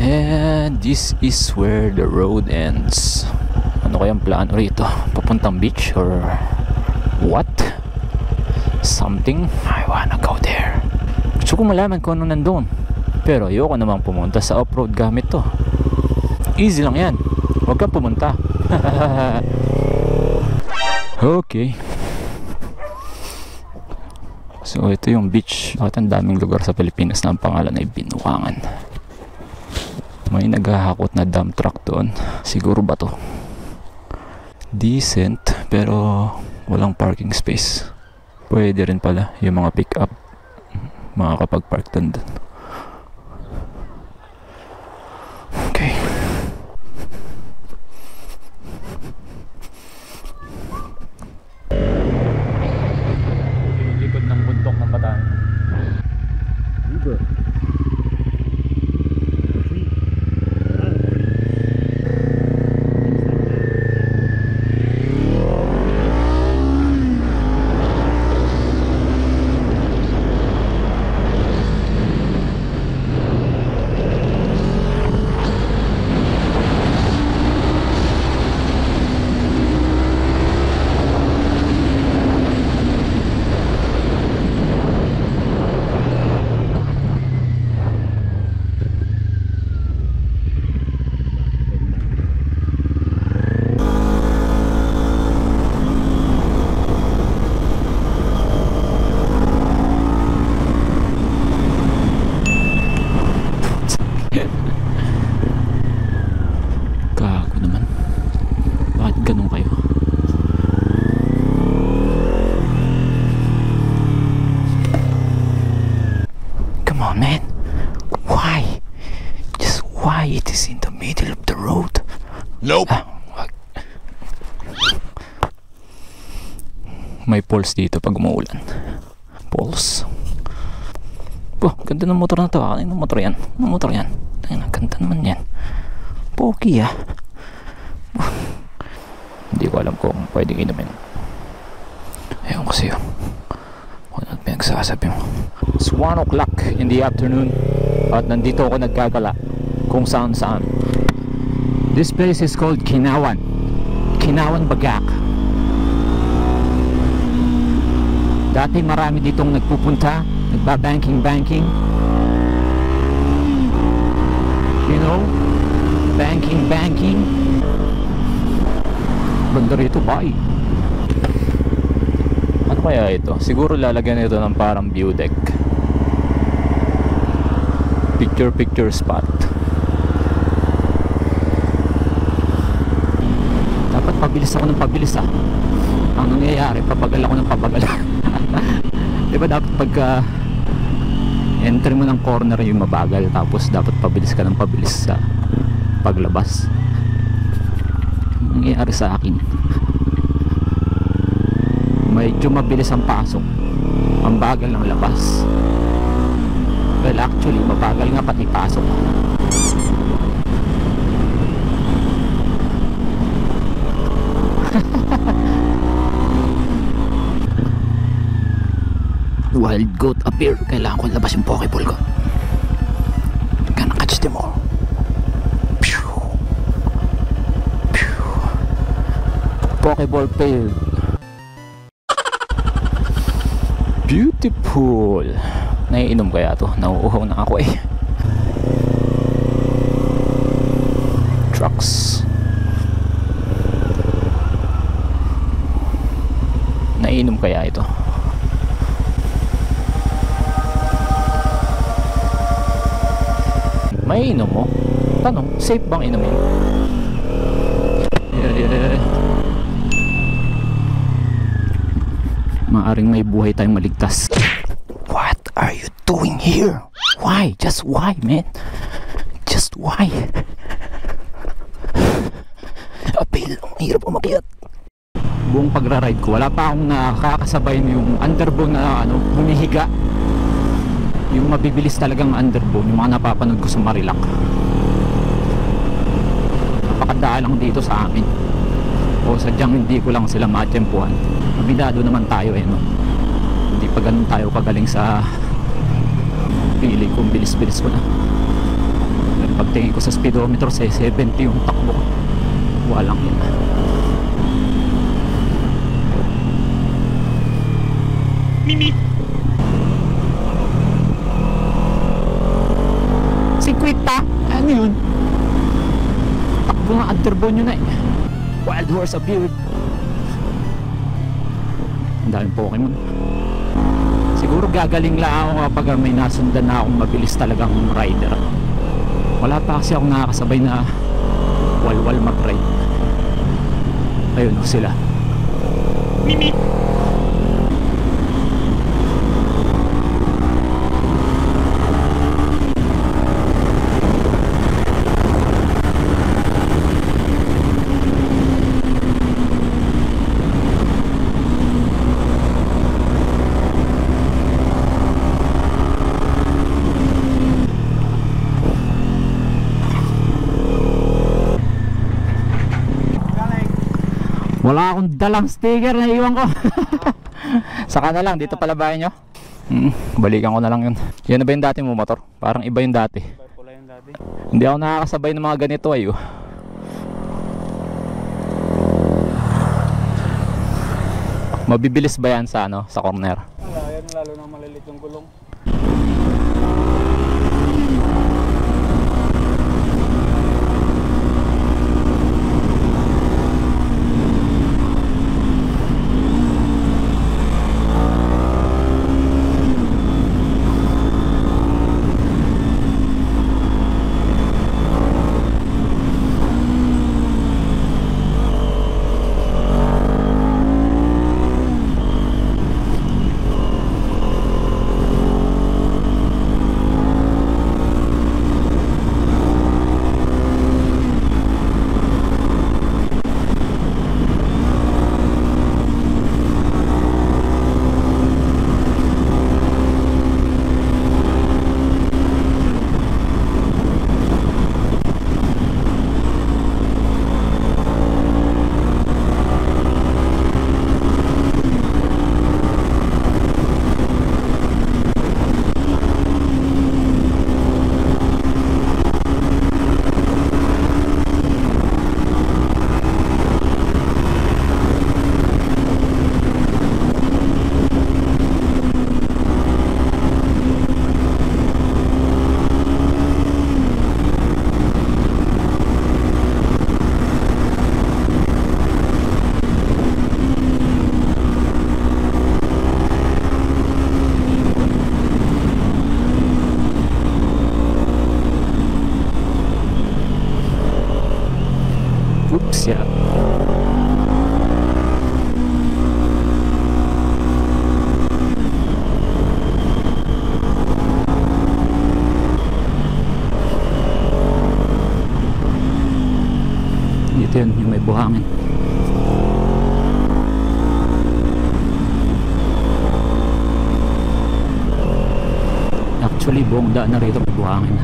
And this is where the road ends. Ano kayang plano rito? Papuntang beach or what? Something? I wanna go there. Gusto ko malaman kung ano nandun, pero ayoko namang pumunta sa off-road gamit to. Easy lang yan, huwag kang pumunta. Okay. So ito yung beach. Bakit ang daming lugar sa Pilipinas na ang pangalan ay Binuangan? May naghahakot na dump truck doon. Siguro ba to? Decent, pero walang parking space. Pwede rin pala yung mga pick up makakapag-park doon. Okay. Likod ng bundok ng Bataan. Uber. Gago naman. Bakit ganun kayo? Come on, man. Why? Just why it is in the middle of the road? Nope. May poles dito pag umuulan. Poles. Oh, ganda ng motor na to. Anong motor yan? Anong motor yan? Ang ganda naman yan. Pogi ah. Hindi ko alam kung pwedeng inumin. Ayun kasi yun. Kung ano pinagsasabi mo. It's 1 o'clock in the afternoon at nandito ako nagkagala kung saan saan. This place is called Kinawan. Kinawan Bagak. Dati marami ditong nagpupunta, nagba-banking. You know? Banking. Banda rito, bye. Ano kaya ito? Siguro lalagyan ito ng parang view deck. Picture spot. Dapat pabilis ako ng pabilis ah. Ang nangyayari, pabagal ako ng pabagal. Diba dapat pagka entry mo ng corner yung mabagal, tapos dapat pabilis ka ng pabilis sa paglabas. Ang nangyayari sa akin, medyo mabilis ang pasok, ang bagal ng labas. Well, actually mabagal nga pati pasok. Wild goat appear. Kailangan ko labas yung pokeball ko. Gonna catch them all. Pew. Pew. Pokeball failed. Beautiful. Naiinom kaya to? Nauuhaw na ako eh. Trucks. Naiinom kaya ito? May inom mo? Tanong, safe bang inumin? Yeah. Maaring may buhay tayong maligtas. What are you doing here? Why? Just why, man? Just why? Apil, ang hirap umakyat. Buong pagra-ride ko, wala pa akong nakakasabay yung underbone na humihiga. Yung mabibilis talagang underbone, yung mga napapanood ko sa Marilac. Napakadaan lang dito sa amin. O sadyang hindi ko lang sila matempuhan. Mabidado naman tayo eh, no? Hindi pa ganun tayo kagaling sa pili kung bilis-bilis ko na. Pagtingin ko sa speedometer, 70 yung takbo ko. Walang yun. Mimi! 50? Ano yun? Takbo nga, underbone nyo na eh. Wild horse appeared. Ang daming Pokemon. Siguro gagaling lang ako kapag may nasundan na akong mabilis talagang rider. Wala pa kasi akong nakakasabay na walwal mag-ride. Ayun o sila. Mimi! Wala akong dalang sticker na iwan ko. Saka na lang, dito pala bahay nyo. Balikan ko na lang yun. Yan na ba yung dati mo motor? Parang iba yung dati. Pula yung dati. Hindi ako nakakasabay ng mga ganito ay Mabibilis ba yan sa ano, sa corner? Wala, yan lalo na malilit yung gulong. Oops, yeah. Dito yun, yung may buhangin. Actually, buong daan na rito may buhangin.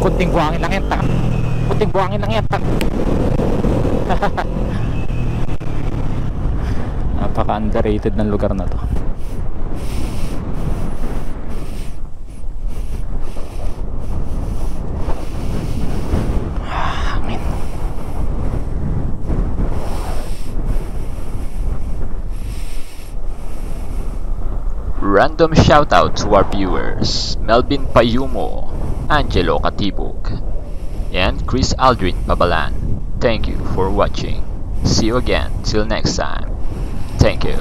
Kunting buhangin lang yan, tak. Kunting buhangin lang yan, tak. Napaka underrated ng lugar na to. Hangin. Random shoutout to our viewers, Melvin Payumo, Angelo Katibog, Chris Aldrin Babalan. Thank you for watching. See you again till next time. Thank you.